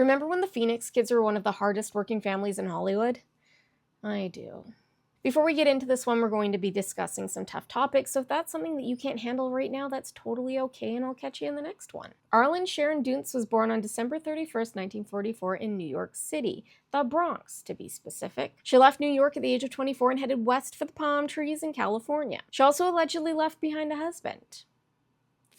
Remember when the Phoenix kids were one of the hardest working families in Hollywood? I do. Before we get into this one, we're going to be discussing some tough topics, so if that's something that you can't handle right now, that's totally okay, and I'll catch you in the next one. Arlen Sharon Duntz was born on December 31st, 1944 in New York City, the Bronx, to be specific. She left New York at the age of 24 and headed west for the palm trees in California. She also allegedly left behind a husband.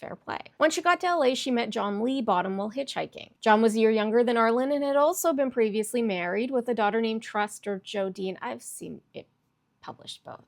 Fair play. When she got to LA, she met John Lee Bottom while hitchhiking. John was a year younger than Arlen and had also been previously married with a daughter named Trust or Jodine. I've seen it published both.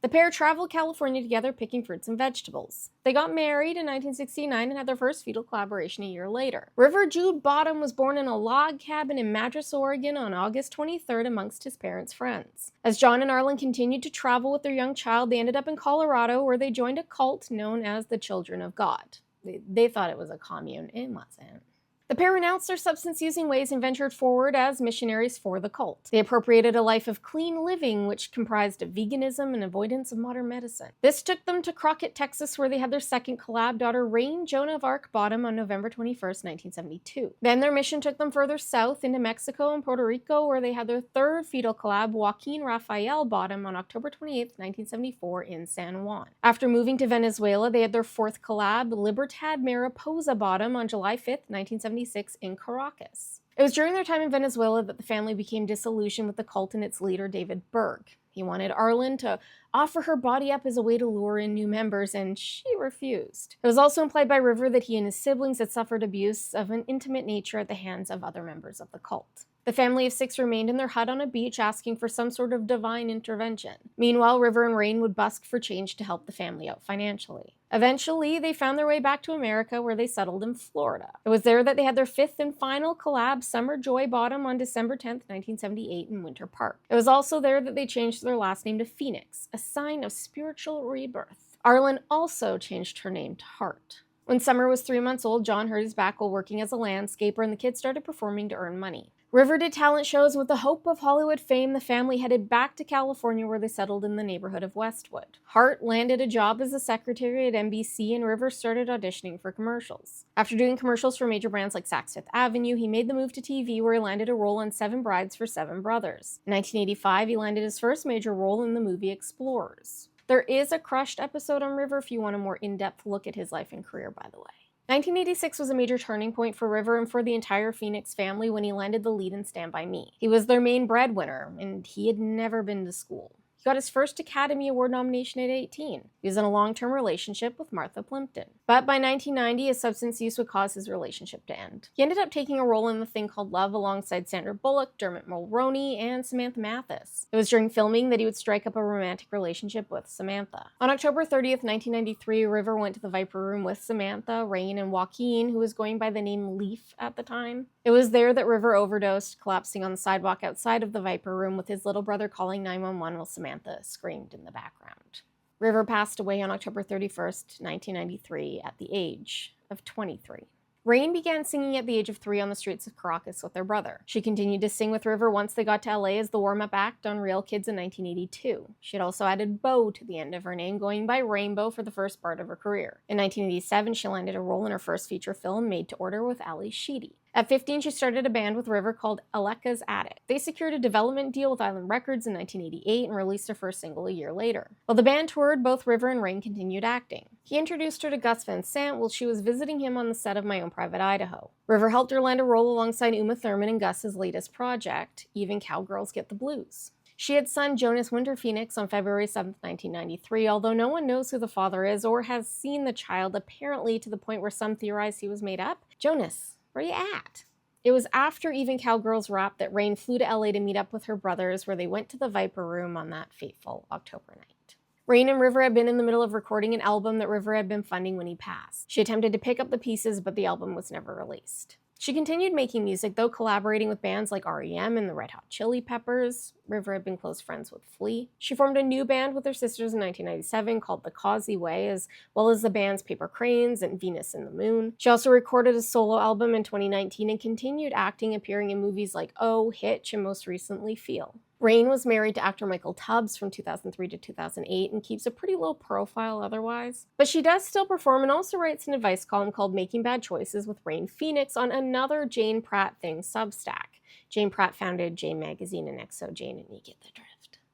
The pair traveled California together picking fruits and vegetables. They got married in 1969 and had their first fetal collaboration a year later. River Jude Bottom was born in a log cabin in Madras, Oregon on August 23rd amongst his parents' friends. As John and Arlen continued to travel with their young child, they ended up in Colorado where they joined a cult known as the Children of God. They thought it was a commune. It wasn't. The pair renounced their substance-using ways and ventured forward as missionaries for the cult. They appropriated a life of clean living, which comprised of veganism and avoidance of modern medicine. This took them to Crockett, Texas, where they had their second collab daughter, Rain Joan of Arc Bottom, on November 21st, 1972. Then their mission took them further south into Mexico and Puerto Rico, where they had their third fetal collab, Joaquin Rafael Bottom, on October 28th, 1974, in San Juan. After moving to Venezuela, they had their fourth collab, Libertad Mariposa Bottom, on July 5th, 1976, in Caracas. It was during their time in Venezuela that the family became disillusioned with the cult and its leader, David Berg. He wanted Arlen to offer her body up as a way to lure in new members, and she refused. It was also implied by River that he and his siblings had suffered abuse of an intimate nature at the hands of other members of the cult. The family of 6 remained in their hut on a beach asking for some sort of divine intervention. Meanwhile, River and Rain would busk for change to help the family out financially. Eventually, they found their way back to America where they settled in Florida. It was there that they had their 5th and final collab, Summer Joy Bottom, on December 10th, 1978 in Winter Park. It was also there that they changed their last name to Phoenix, a sign of spiritual rebirth. Arlen also changed her name to Heart. When Summer was 3 months old, John hurt his back while working as a landscaper, and the kids started performing to earn money. River did talent shows, and with the hope of Hollywood fame, the family headed back to California where they settled in the neighborhood of Westwood. Hart landed a job as a secretary at NBC, and River started auditioning for commercials. After doing commercials for major brands like Saks Fifth Avenue, he made the move to TV where he landed a role on 7 Brides for 7 Brothers. In 1985, he landed his first major role in the movie Explorers. There is a Crushed episode on River if you want a more in-depth look at his life and career, by the way. 1986 was a major turning point for River and for the entire Phoenix family when he landed the lead in Stand By Me. He was their main breadwinner, and he had never been to school. He got his first Academy Award nomination at 18. He was in a long-term relationship with Martha Plimpton. But by 1990, his substance use would cause his relationship to end. He ended up taking a role in The Thing Called Love alongside Sandra Bullock, Dermot Mulroney, and Samantha Mathis. It was during filming that he would strike up a romantic relationship with Samantha. On October 30th, 1993, River went to the Viper Room with Samantha, Rain, and Joaquin, who was going by the name Leaf at the time. It was there that River overdosed, collapsing on the sidewalk outside of the Viper Room with his little brother calling 911 while Samantha screamed in the background. River passed away on October 31st, 1993, at the age of 23. Rain began singing at the age of 3 on the streets of Caracas with her brother. She continued to sing with River once they got to LA as the warm-up act on Real Kids in 1982. She had also added Bo to the end of her name, going by Rainbow for the first part of her career. In 1987, she landed a role in her first feature film, Made to Order, with Ali Sheedy. At 15, she started a band with River called Aleka's Attic. They secured a development deal with Island Records in 1988 and released their first single a year later. While the band toured, both River and Rain continued acting. He introduced her to Gus Van Sant while she was visiting him on the set of My Own Private Idaho. River helped her land a role alongside Uma Thurman in Gus's latest project, Even Cowgirls Get the Blues. She had son Jonas Winter Phoenix on February 7, 1993, although no one knows who the father is or has seen the child, apparently to the point where some theorize he was made up. Jonas, where you at? It was after Even Cowgirls wrapped that Rain flew to LA to meet up with her brothers, where they went to the Viper Room on that fateful October night. Rain and River had been in the middle of recording an album that River had been funding when he passed. She attempted to pick up the pieces, but the album was never released. She continued making music, though collaborating with bands like REM and the Red Hot Chili Peppers. River had been close friends with Flea. She formed a new band with her sisters in 1997 called The Causey Way, as well as the bands Paper Cranes and Venus and the Moon. She also recorded a solo album in 2019 and continued acting, appearing in movies like Oh, Hitch, and most recently Feel. Rain was married to actor Michael Tubbs from 2003 to 2008 and keeps a pretty low profile otherwise. But she does still perform and also writes an advice column called Making Bad Choices with Rain Phoenix on another Jane Pratt Thing Substack. Jane Pratt founded Jane Magazine and XO Jane, and you get the drift.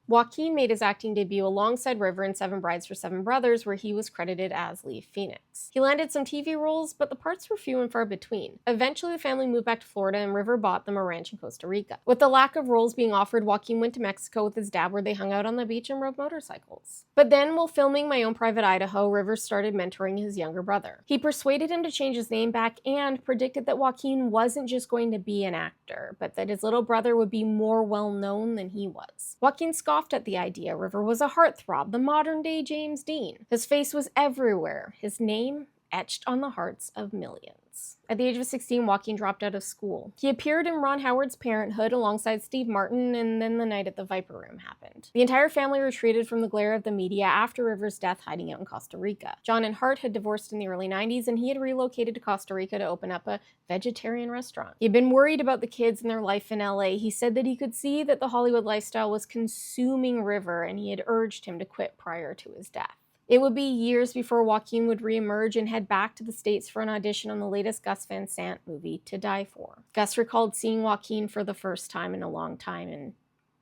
Joaquin made his acting debut alongside River in Seven Brides for Seven Brothers, where he was credited as Lee Phoenix. He landed some TV roles, but the parts were few and far between. Eventually, the family moved back to Florida, and River bought them a ranch in Costa Rica. With the lack of roles being offered, Joaquin went to Mexico with his dad, where they hung out on the beach and rode motorcycles. But then, while filming My Own Private Idaho, River started mentoring his younger brother. He persuaded him to change his name back and predicted that Joaquin wasn't just going to be an actor, but that his little brother would be more well-known than he was. Joaquin scoffed at the idea. River was a heartthrob, the modern-day James Dean. His face was everywhere, his name etched on the hearts of millions. At the age of 16, Joaquin dropped out of school. He appeared in Ron Howard's Parenthood alongside Steve Martin, and then the night at the Viper Room happened. The entire family retreated from the glare of the media after River's death, hiding out in Costa Rica. John and Hart had divorced in the early 90s, and he had relocated to Costa Rica to open up a vegetarian restaurant. He had been worried about the kids and their life in LA. He said that he could see that the Hollywood lifestyle was consuming River, and he had urged him to quit prior to his death. It would be years before Joaquin would reemerge and head back to the States for an audition on the latest Gus Van Sant movie, To Die For. Gus recalled seeing Joaquin for the first time in a long time and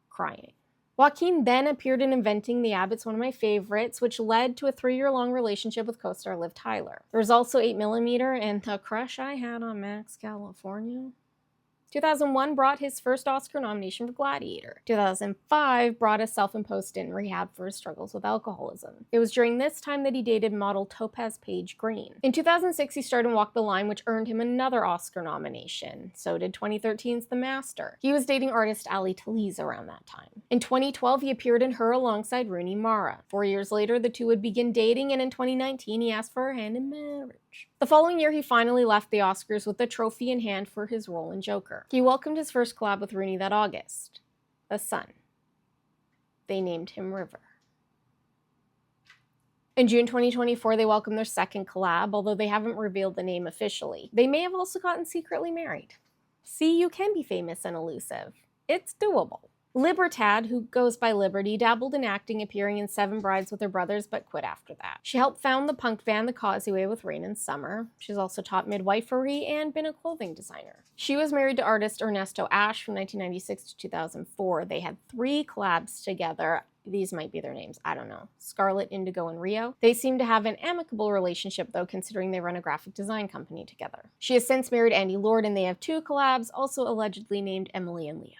crying. Joaquin then appeared in Inventing the Abbotts, one of my favorites, which led to a 3-year-long relationship with co-star Liv Tyler. There was also 8mm and The Crush I Had on Max California. 2001 brought his first Oscar nomination for Gladiator. 2005 brought a self-imposed stint in rehab for his struggles with alcoholism. It was during this time that he dated model Topaz Page Green. In 2006, he starred in Walk the Line, which earned him another Oscar nomination. So did 2013's The Master. He was dating artist Ali Talese around that time. In 2012, he appeared in Her alongside Rooney Mara. 4 years later, the two would begin dating, and in 2019, he asked for her hand in marriage. The following year, he finally left the Oscars with a trophy in hand for his role in Joker. He welcomed his first collab with Rooney that August, a son. They named him River. In June 2024, they welcomed their second collab, although they haven't revealed the name officially. They may have also gotten secretly married. See, you can be famous and elusive. It's doable. Libertad, who goes by Liberty, dabbled in acting, appearing in Seven Brides with her brothers, but quit after that. She helped found the punk band The Causeway with Rain and Summer. She's also taught midwifery and been a clothing designer. She was married to artist Ernesto Ash from 1996 to 2004. They had 3 collabs together. These might be their names, I don't know. Scarlet, Indigo, and Rio. They seem to have an amicable relationship, though, considering they run a graphic design company together. She has since married Andy Lord, and they have 2 collabs, also allegedly named Emily and Leo.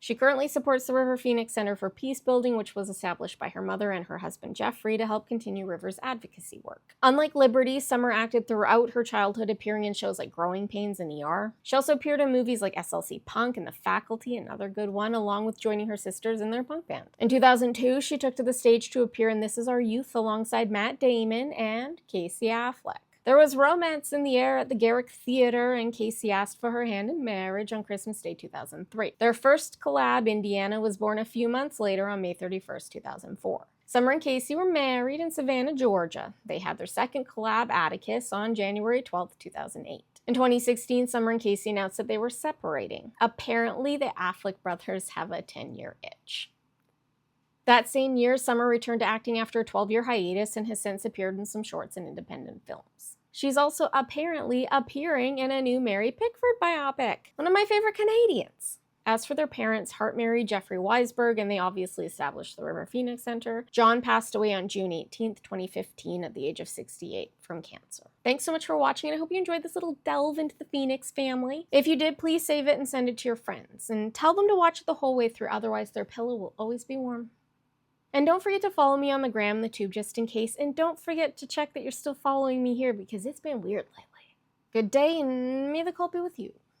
She currently supports the River Phoenix Center for Peace Building, which was established by her mother and her husband Jeffrey to help continue River's advocacy work. Unlike Liberty, Summer acted throughout her childhood, appearing in shows like Growing Pains and ER. She also appeared in movies like SLC Punk and The Faculty, another good one, along with joining her sisters in their punk band. In 2002, she took to the stage to appear in This Is Our Youth alongside Matt Damon and Casey Affleck. There was romance in the air at the Garrick Theater, and Casey asked for her hand in marriage on Christmas Day 2003. Their first collab, Indiana, was born a few months later on May 31st, 2004. Summer and Casey were married in Savannah, Georgia. They had their second collab, Atticus, on January 12th, 2008. In 2016, Summer and Casey announced that they were separating. Apparently, the Affleck brothers have a 10-year itch. That same year, Summer returned to acting after a 12-year hiatus and has since appeared in some shorts and independent films. She's also apparently appearing in a new Mary Pickford biopic, one of my favorite Canadians. As for their parents, Hart married Jeffrey Weisberg, and they obviously established the River Phoenix Center. John passed away on June 18th, 2015 at the age of 68 from cancer. Thanks so much for watching, and I hope you enjoyed this little delve into the Phoenix family. If you did, please save it and send it to your friends, and tell them to watch it the whole way through, otherwise their pillow will always be warm. And don't forget to follow me on the gram, the tube, just in case. And don't forget to check that you're still following me here because it's been weird lately. Good day, and may the cult be with you.